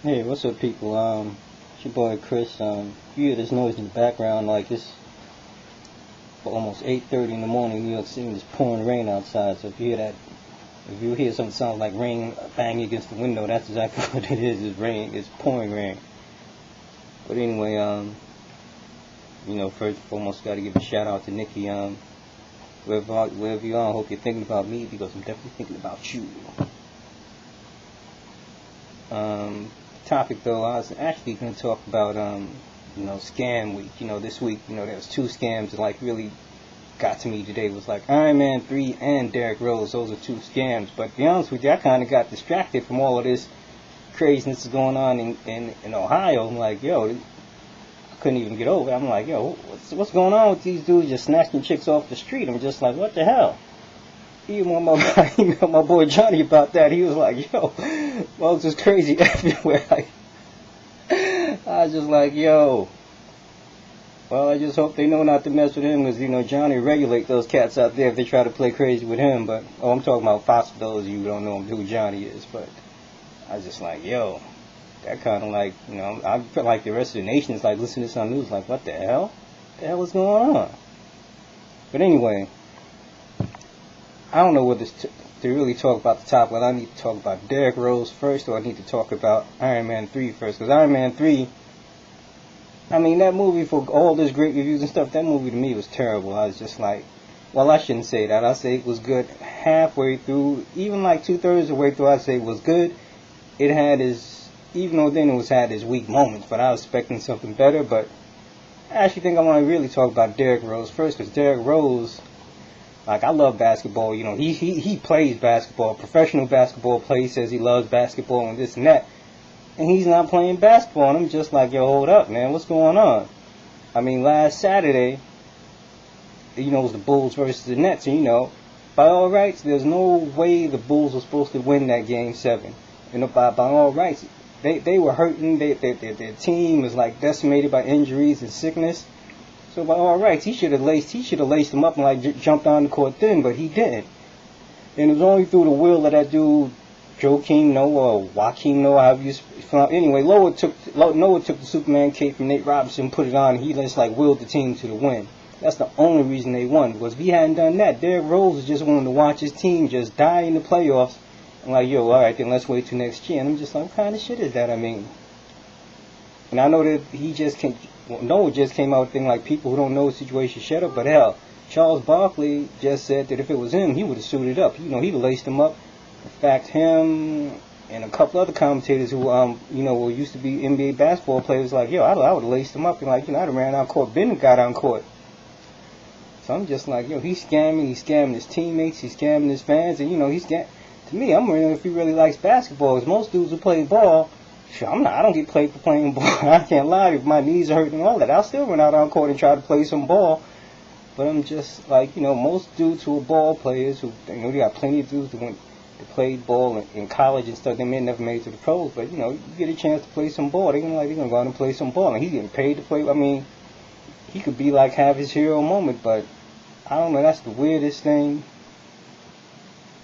Hey, what's up, people? It's your boy Chris. You hear this noise in the background, like it's almost 8:30 in the morning, New York City, and it's pouring rain outside. So if you hear something sound like rain banging against the window, that's exactly what it is. It's rain. It's pouring rain. But anyway, first and foremost, got to give a shout out to Nikki. Wherever you are, I hope you're thinking about me because I'm definitely thinking about you. Topic though, I was actually going to talk about scam week. This week, there was two scams that like really got to me today. It was like Iron Man 3 and Derrick Rose. Those are two scams. But to be honest with you, I kind of got distracted from all of this craziness going on in Ohio. I'm like, yo, I couldn't even get over it. I'm like, yo, what's going on with these dudes just snatching chicks off the street? I'm just like, what the hell? Even when my boy Johnny about that, he was like, yo, folks is crazy everywhere. I was just like, yo, well, I just hope they know not to mess with him because, Johnny regulate those cats out there if they try to play crazy with him. But, I'm talking about Fox for those of you who don't know who Johnny is. But I was just like, yo, that kind of like, I feel like the rest of the nation is like listening to some news like, what the hell? What the hell is going on? But anyway, I don't know whether to really talk about the topic. Whether I need to talk about Derrick Rose first or I need to talk about Iron Man 3 first. Because Iron Man 3, I mean, that movie, for all this great reviews and stuff, that movie to me was terrible. I was just like, well, I shouldn't say that. I'd say it was good halfway through. Even like 2/3 of the way through, I'd say it was good. It had even though then it had its weak moments, but I was expecting something better. But I actually think I want to really talk about Derrick Rose first. Because Derrick Rose, like, I love basketball. He plays basketball, professional basketball player. He says he loves basketball and this and that. And he's not playing basketball. And I'm just like, yo, hold up, man. What's going on? I mean, last Saturday, it was the Bulls versus the Nets. And, by all rights, there's no way the Bulls were supposed to win that Game 7. By all rights, they were hurting. Their team was, like, decimated by injuries and sickness. So by all rights, he should have laced them up and like jumped on the court then, but he didn't. And it was only through the will of that dude, Joakim Noah or Joaquin Noah, however you pronounce. Anyway, Noah took the Superman cape from Nate Robinson, put it on, and he just like willed the team to the win. That's the only reason they won. Because if he hadn't done that, Derrick Rose was just wanting to watch his team just die in the playoffs. I'm like, yo, all right, then let's wait till next year. And I'm just like, what kind of shit is that? I mean, and I know that Noah just came out with a thing like people who don't know the situation shut up, but hell, Charles Barkley just said that if it was him, he would have suited up. He'd have laced him up. In fact, him and a couple other commentators who, were used to be NBA basketball players, like, yo, I would have laced him up and like, I'd have ran out court, Ben got on court. So I'm just like, yo, he's scamming his teammates, he's scamming his fans, and to me, I'm wondering if he really likes basketball. Because most dudes who play ball, I don't get paid for playing ball. I can't lie. If my knees are hurting and all that, I'll still run out on court and try to play some ball. But I'm just like, most dudes who are ball players, who, they got plenty of dudes who played ball in college and stuff. They may never made it to the pros, but you get a chance to play some ball. They're gonna go out and play some ball, and he's getting paid to play. I mean, he could be like have his hero moment, but I don't know. That's the weirdest thing.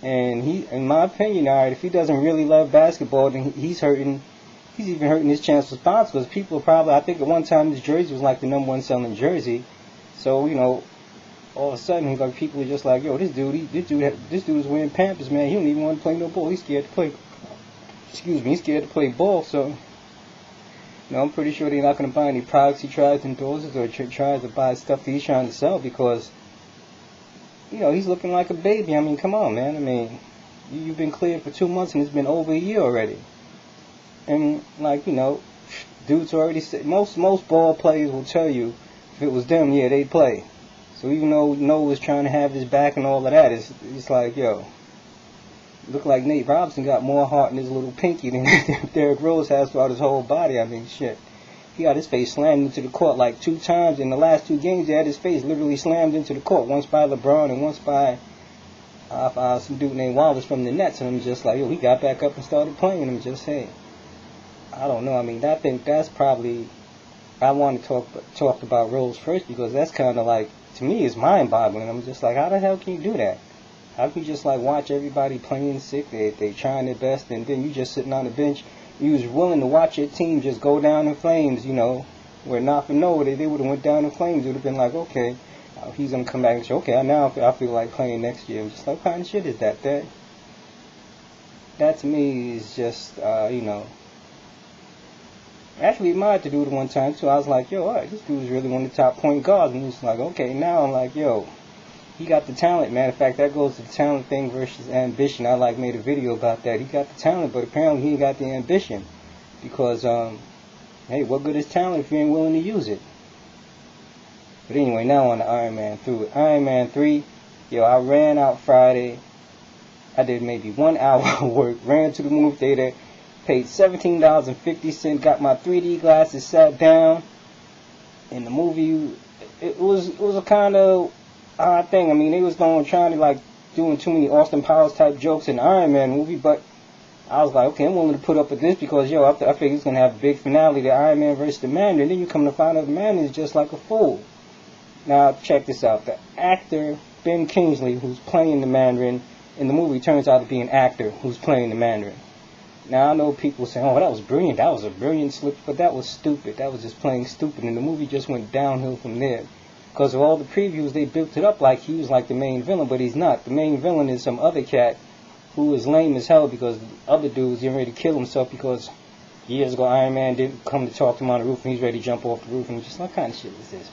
And in my opinion, all right, if he doesn't really love basketball, then he's hurting. He's even hurting his chance for sponsors because people probably, I think at one time his jersey was like the number one selling jersey. So, all of a sudden, like, people are just like, yo, this dude is wearing Pampers, man. He don't even want to play no ball. He's scared to play. He's scared to play ball. So, I'm pretty sure they're not going to buy any products he tries to endorse or tries to buy stuff that he's trying to sell because, he's looking like a baby. I mean, come on, man. I mean, you've been cleared for 2 months and it's been over a year already. And, like, dudes already said, most ball players will tell you if it was them, yeah, they'd play. So even though Noah was trying to have his back and all of that, it's like, yo, look like Nate Robinson got more heart in his little pinky than Derrick Rose has throughout his whole body. I mean, shit. He got his face slammed into the court like 2 times. In the last 2 games, he had his face literally slammed into the court. Once by LeBron and once by some dude named Wallace from the Nets. And I'm just like, yo, he got back up and started playing. And I'm just saying, I don't know. I mean, I think that's probably, I want to talk about Rose first because that's kind of like, to me, it's mind-boggling. I'm just like, how the hell can you do that? How can you just like watch everybody playing sick? They trying their best, and then you just sitting on the bench you was willing to watch your team just go down in flames, where not for no, they would have went down in flames. It would have been like, okay, he's going to come back and say, okay, now I feel like playing next year. I'm just like, what kind of shit is that? That to me is just, Actually, admired the dude one time too. I was like, yo, alright, this dude's really one of the top point guards. And he's like, okay, now I'm like, yo, he got the talent. Matter of fact, that goes to the talent thing versus ambition. I made a video about that. He got the talent, but apparently he ain't got the ambition. Because, hey, what good is talent if you ain't willing to use it? But anyway, now on to Iron Man 3. Iron Man 3, yo, I ran out Friday. I did maybe 1 hour of work, ran to the movie theater, paid $17.50, got my 3D glasses, sat down. In the movie, it was a kind of odd thing. I mean, they was trying to doing too many Austin Powers type jokes in the Iron Man movie, but I was like, okay, I'm willing to put up with this because, yo, I figured he's gonna have a big finale, the Iron Man versus the Mandarin. And then you come to find out the Mandarin is just like a fool. Now check this out: the actor Ben Kingsley, who's playing the Mandarin in the movie, turns out to be an actor who's playing the Mandarin. Now, I know people saying, oh, that was brilliant. That was a brilliant slip. But that was stupid. That was just plain stupid. And the movie just went downhill from there. Because of all the previews, they built it up like he was like the main villain. But he's not. The main villain is some other cat who is lame as hell because the other dude was getting ready to kill himself because years ago Iron Man didn't come to talk to him on the roof and he's ready to jump off the roof. And he's just like, what kind of shit is this?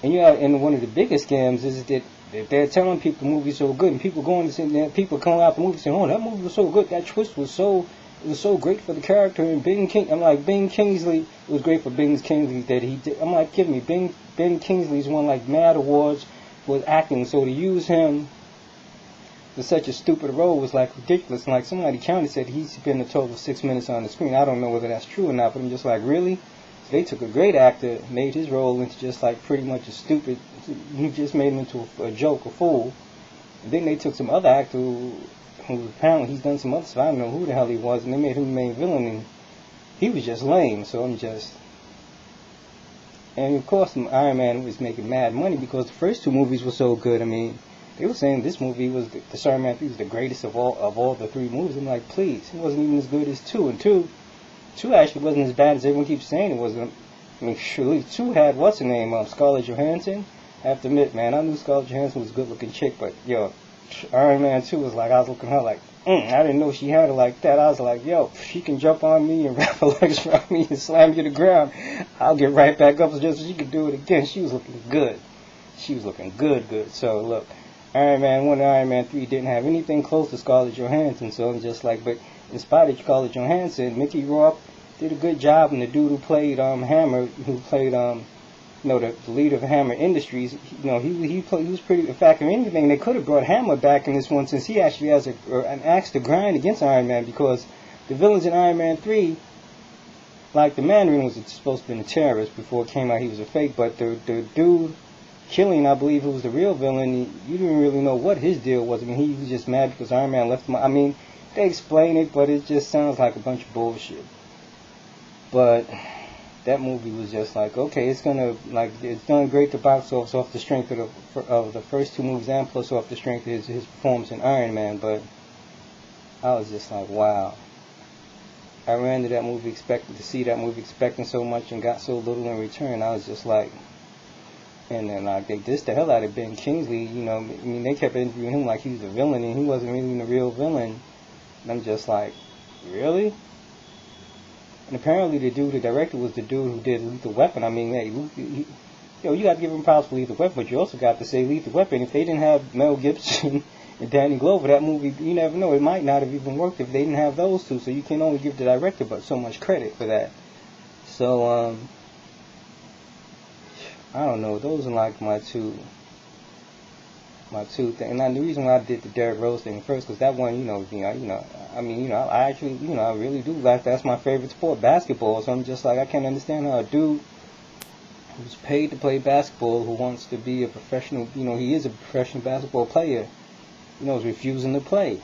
And one of the biggest scams is that they're telling people the movie's so good, and people going to sit there, people coming out the movie saying, "Oh, that movie was so good. That twist was so great for the character." And I'm like, Ben Kingsley, it was great for Ben Kingsley that he did. I'm like, give me, Ben Kingsley's won mad awards for acting, so to use him for such a stupid role was ridiculous. And somebody counted said he's been a total of 6 minutes on the screen. I don't know whether that's true or not, but I'm just like, really? So they took a great actor, made his role into just pretty much a stupid. He just made him into a joke, a fool. And then they took some other actor who apparently he's done some other stuff. I don't know who the hell he was, and they made him the main villain, and he was just lame. So and of course, Iron Man was making mad money because the first two movies were so good. I mean, they were saying this movie was the Iron Man 3 was the greatest of all the three movies. I'm like, please, it wasn't even as good as 2. And 2 actually wasn't as bad as everyone keeps saying it was. I mean, surely 2 had what's her name, Scarlett Johansson. I have to admit, man, I knew Scarlett Johansson was a good-looking chick, but, yo, Iron Man 2 was I was looking at her I didn't know she had it like that. I was like, yo, she can jump on me and wrap her legs around me and slam you to the ground. I'll get right back up just so she could do it again. She was looking good. She was looking good. So, look, Iron Man 1 and Iron Man 3 didn't have anything close to Scarlett Johansson, so I'm just but in spite of Scarlett Johansson, Mickey Rourke did a good job, and the dude who played Hammer, who played the leader of Hammer Industries, he was pretty. In fact, if anything, they could have brought Hammer back in this one since he actually has an axe to grind against Iron Man, because the villains in Iron Man 3, like the Mandarin was supposed to be a terrorist before it came out he was a fake, but the dude killing, I believe, who was the real villain, you didn't really know what his deal was. I mean, he was just mad because Iron Man left him. I mean, they explain it, but it just sounds like a bunch of bullshit. But that movie was just okay, it's done great at the box office off the strength of the first two movies and plus off the strength of his performance in Iron Man. But I was just wow. I ran to that movie expecting so much and got so little in return. I was just and then they dissed the hell out of Ben Kingsley. I mean, they kept interviewing him like he was a villain, and he wasn't really the real villain. And I'm just really? And apparently the director was the dude who did Lethal Weapon. I mean, hey, you got to give him props for Lethal Weapon, but you also got to say Lethal Weapon. If they didn't have Mel Gibson and Danny Glover, that movie, you never know, it might not have even worked if they didn't have those two. So you can only give the director but so much credit for that. So, I don't know. Those are my two things. And the reason why I did the Derrick Rose thing first, because that one, I actually, I really do that's my favorite sport, basketball. So I'm just I can't understand how a dude who's paid to play basketball, who wants to be a professional, he is a professional basketball player, is refusing to play.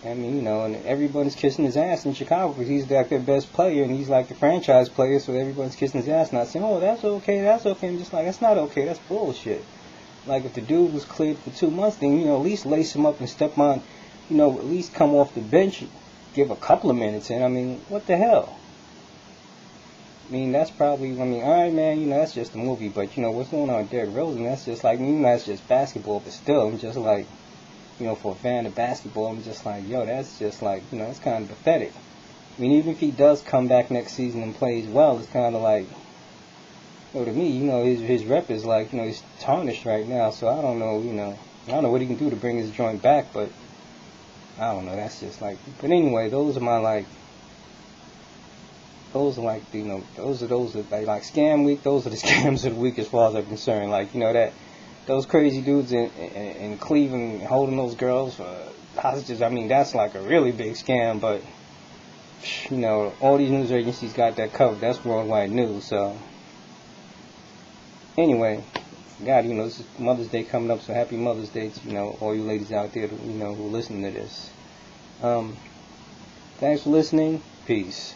I mean, and everybody's kissing his ass in Chicago because he's their best player and he's the franchise player, so everybody's kissing his ass, not saying, oh, that's okay. I'm just that's not okay, that's bullshit. If the dude was cleared for 2 months, then, at least lace him up and step on, at least come off the bench give a couple of minutes in. I mean, what the hell? I mean, that's probably, Iron Man, that's just a movie, but, what's going on with Derrick Rose, and that's just like, that's just basketball, but still, I'm just like, for a fan of basketball, I'm just like, yo, that's just like, that's kind of pathetic. I mean, even if he does come back next season and plays well, it's kind of like, to me, his rep is like, he's tarnished right now, so I don't know, I don't know what he can do to bring his joint back, but I don't know, that's just like, but anyway, those are like those are like scam week, those are the scams of the week as far as I'm concerned, like, that, those crazy dudes in Cleveland holding those girls for hostages, I mean, that's like a really big scam, but, all these news agencies got that covered, that's worldwide news, so, anyway, God, this is Mother's Day coming up, so happy Mother's Day to, all you ladies out there, who are listening to this. Thanks for listening. Peace.